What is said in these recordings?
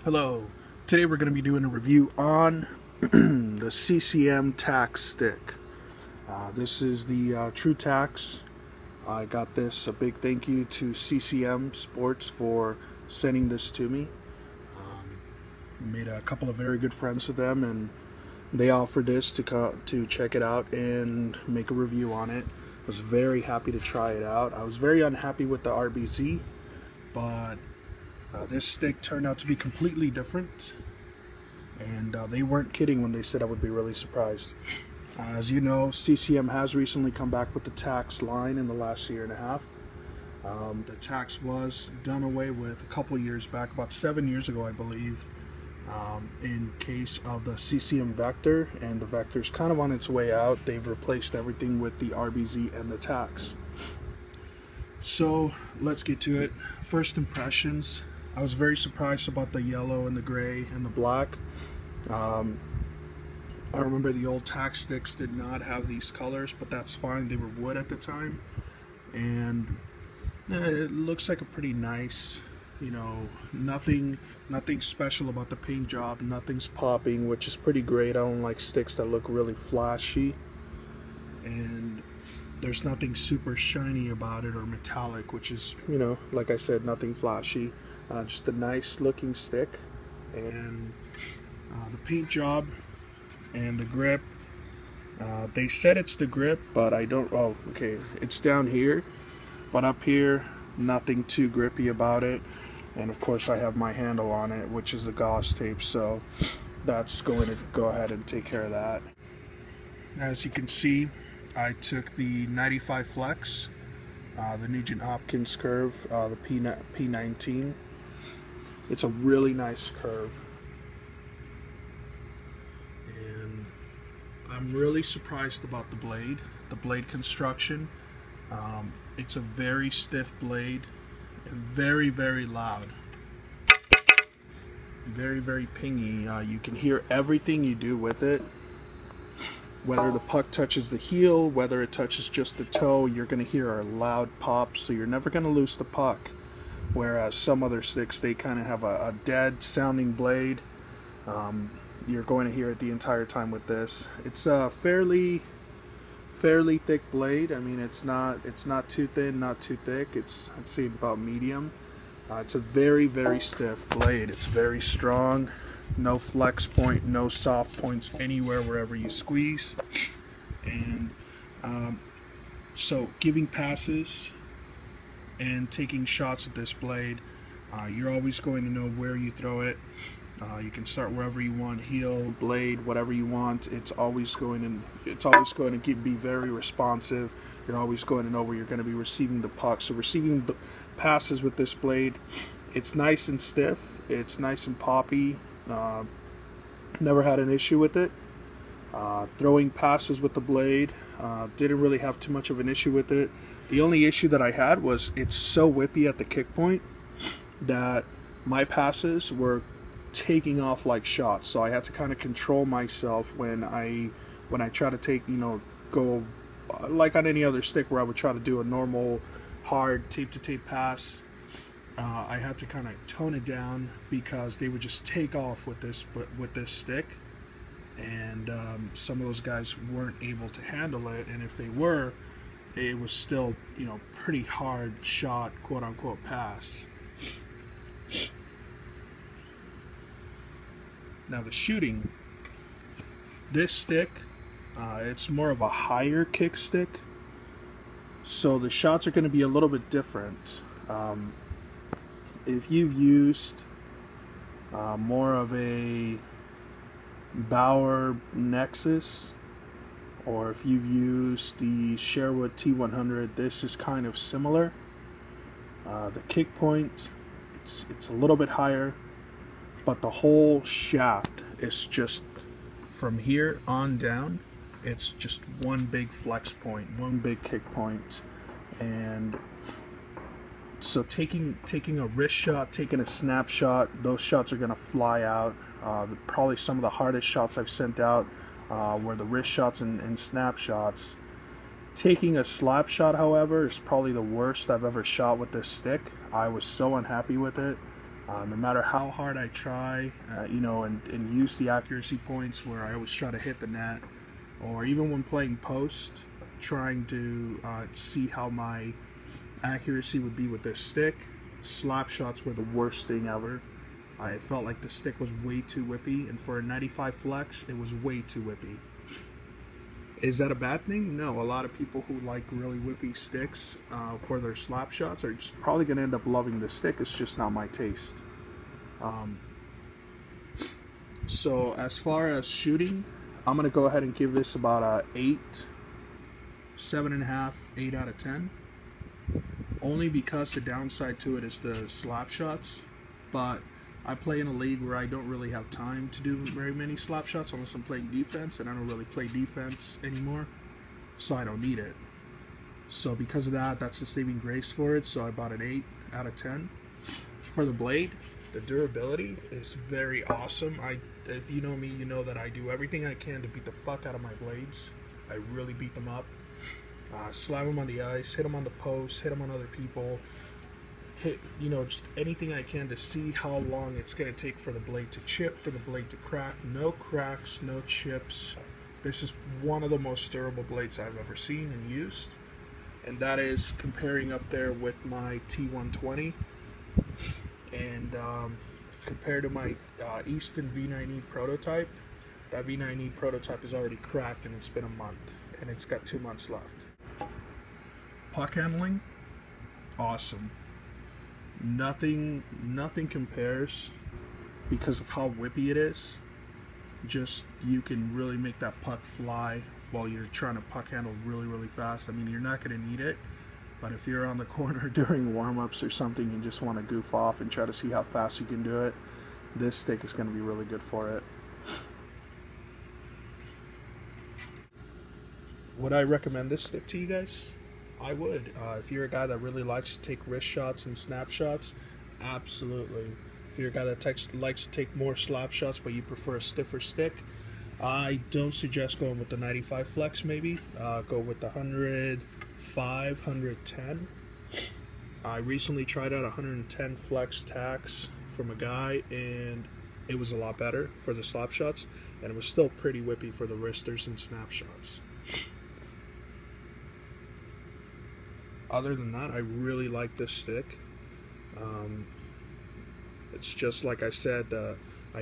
Hello, today we're going to be doing a review on the CCM Tacks stick. This is the True Tacks. I got this. A big thank you to CCM Sports for sending this to me. Made a couple of very good friends with them, and they offered this to check it out and make a review on it. I was very happy to try it out. I was very unhappy with the RBZ, but this stick turned out to be completely different, and they weren't kidding when they said I would be really surprised. As you know, CCM has recently come back with the Tacks line in the last year and a half. The Tacks was done away with a couple years back, about 7 years ago I believe, in case of the CCM Vector, and the Vector's kind of on its way out. They've replaced everything with the RBZ and the Tacks. So let's get to it. First impressions. I was very surprised about the yellow and the gray and the black. I remember the old Tack sticks did not have these colors, but that's fine. They were wood at the time, and it looks like a pretty nice, you know, nothing special about the paint job. Nothing's popping, which is pretty great. I don't like sticks that look really flashy, and there's nothing super shiny about it or metallic, which is, you know, like I said, nothing flashy. Just a nice looking stick, and the paint job and the grip. They said it's the grip, but I don't. Oh, okay. It's down here, but up here, nothing too grippy about it. And of course, I have my handle on it, which is the gauze tape, so that's going to go ahead and take care of that. As you can see, I took the 95 Flex, the Nugent Hopkins curve, the P19. It's a really nice curve, and I'm really surprised about the blade construction. It's a very stiff blade and very, very loud, very, very pingy. You can hear everything you do with it. Whether the puck touches the heel, whether it touches just the toe, you're going to hear a loud pop, so you're never going to lose the puck. Whereas some other sticks, they kind of have a dead sounding blade. You're going to hear it the entire time with this. It's a fairly thick blade. I mean, it's not too thin, not too thick. It's, I'd say, about medium. It's a very, very stiff blade. It's very strong. No flex point, no soft points anywhere wherever you squeeze. And so giving passes and taking shots with this blade, you're always going to know where you throw it. You can start wherever you want, heel, blade, whatever you want. It's always going to be very responsive. You're always going to know where you're going to be receiving the puck. So receiving the passes with this blade, it's nice and stiff. It's nice and poppy. Never had an issue with it. Throwing passes with the blade, didn't really have too much of an issue with it. The only issue that I had was it's so whippy at the kick point that my passes were taking off like shots. So I had to kind of control myself when I try to take, go like on any other stick where I would try to do a normal hard tape to tape pass. I had to kind of tone it down because they would just take off with this stick, and some of those guys weren't able to handle it, and if they were, it was still, pretty hard shot, quote unquote, pass. Now the shooting, this stick, it's more of a higher kick stick, so the shots are going to be a little bit different. If you've used more of a Bauer Nexus, or if you've used the Sherwood T100, this is kind of similar. The kick point, it's a little bit higher, but the whole shaft is just, from here on down, it's just one big flex point, one big kick point. And so taking a wrist shot, taking a snapshot, those shots are going to fly out. Probably some of the hardest shots I've sent out were the wrist shots and snapshots. Taking a slap shot, however, is probably the worst I've ever shot with this stick. I was so unhappy with it. No matter how hard I try, and use the accuracy points where I always try to hit the net, or even when playing post, trying to see how my accuracy would be with this stick, slap shots were the worst thing ever. I felt like the stick was way too whippy, and for a 95 flex, it was way too whippy. Is that a bad thing? No. A lot of people who like really whippy sticks for their slap shots are just probably going to end up loving the stick. It's just not my taste. So as far as shooting, I'm going to go ahead and give this about a 8, 7.5, 8 out of 10. Only because the downside to it is the slap shots. But I play in a league where I don't really have time to do very many slap shots unless I'm playing defense, and I don't really play defense anymore, so I don't need it. So because of that, that's the saving grace for it, so I bought an 8 out of 10. For the blade, the durability is very awesome. If you know me, you know that I do everything I can to beat the fuck out of my blades. I really beat them up. Slap them on the ice, hit them on the post, hit them on other people. Hit, just anything I can to see how long it's going to take for the blade to chip, for the blade to crack. No cracks, no chips. This is one of the most durable blades I've ever seen and used. And that is comparing up there with my T120. And compared to my Easton V9E prototype, that V9E prototype is already cracked and it's been a month. And it's got 2 months left. Puck handling, awesome. Nothing compares because of how whippy it is. Just, you can really make that puck fly while you're trying to puck handle really, really fast. I mean, you're not going to need it, but if you're on the corner during warm-ups or something and just want to goof off and try to see how fast you can do it, this stick is going to be really good for it. Would I recommend this stick to you guys? I would. If you're a guy that really likes to take wrist shots and snapshots, absolutely. If you're a guy that likes to take more slap shots but you prefer a stiffer stick, I don't suggest going with the 95 flex maybe. Go with the 105, 110. I recently tried out 110 flex tacks from a guy, and it was a lot better for the slap shots, and it was still pretty whippy for the wristers and snapshots. Other than that, I really like this stick. It's just like I said, I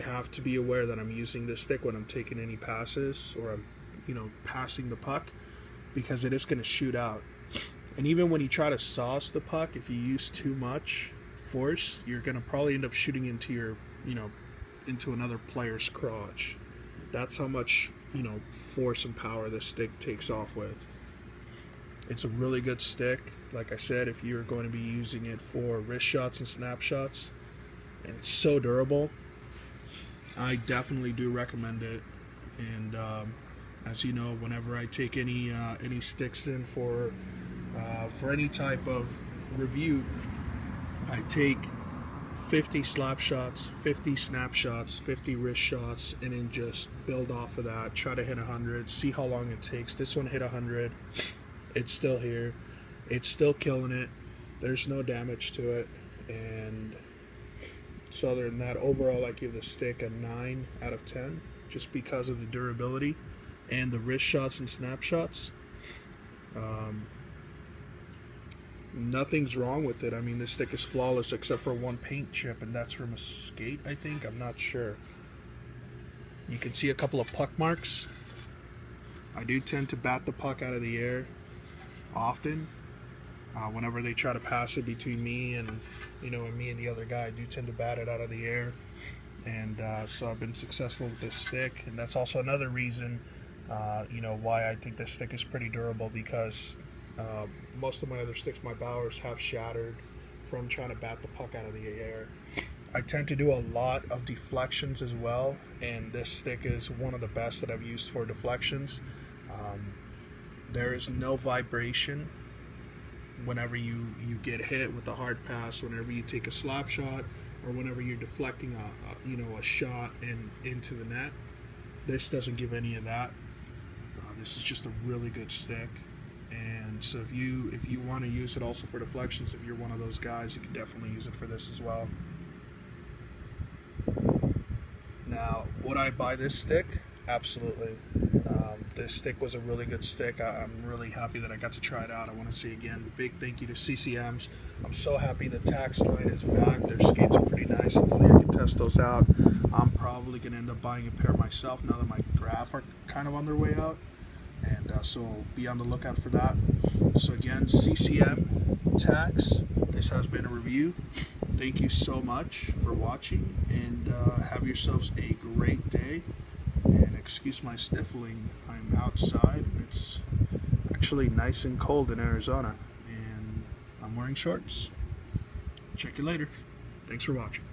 have to be aware that I'm using this stick when I'm taking any passes or I'm passing the puck, because it is going to shoot out. And even when you try to sauce the puck, if you use too much force, you're going to probably end up shooting into into another player's crotch. That's how much force and power this stick takes off with. It's a really good stick. Like I said, if you're going to be using it for wrist shots and snapshots, and it's so durable, I definitely do recommend it. And as you know, whenever I take any sticks in for any type of review, I take 50 slap shots, 50 snapshots, 50 wrist shots, and then just build off of that. Try to hit 100, see how long it takes. This one hit 100. It's still here. It's still killing it. There's no damage to it. And so other than that, overall I give the stick a 9 out of 10 just because of the durability and the wrist shots and snapshots. Nothing's wrong with it. I mean, this stick is flawless except for one paint chip, and that's from a skate, I think. I'm not sure. You can see a couple of puck marks. I do tend to bat the puck out of the air often. Whenever they try to pass it between me and me and the other guy, I do tend to bat it out of the air, and so I've been successful with this stick. And that's also another reason why I think this stick is pretty durable, because most of my other sticks, my Bowers, have shattered from trying to bat the puck out of the air. I tend to do a lot of deflections as well, and this stick is one of the best that I've used for deflections. There is no vibration whenever you get hit with a hard pass, whenever you take a slap shot, or whenever you're deflecting a shot into the net. This doesn't give any of that. This is just a really good stick. And so if you want to use it also for deflections, if you're one of those guys, you can definitely use it for this as well. I buy this stick? Absolutely. This stick was a really good stick. I'm really happy that I got to try it out. I want to say again, big thank you to CCM's. I'm so happy the Tacks line is back. Their skates are pretty nice. Hopefully I can test those out. I'm probably going to end up buying a pair myself now that my graph are kind of on their way out. And so be on the lookout for that. So again, CCM Tacks. This has been a review. Thank you so much for watching, and have yourselves a great day. And excuse my sniffling, I'm outside and it's actually nice and cold in Arizona, and I'm wearing shorts. Check you later. Thanks for watching.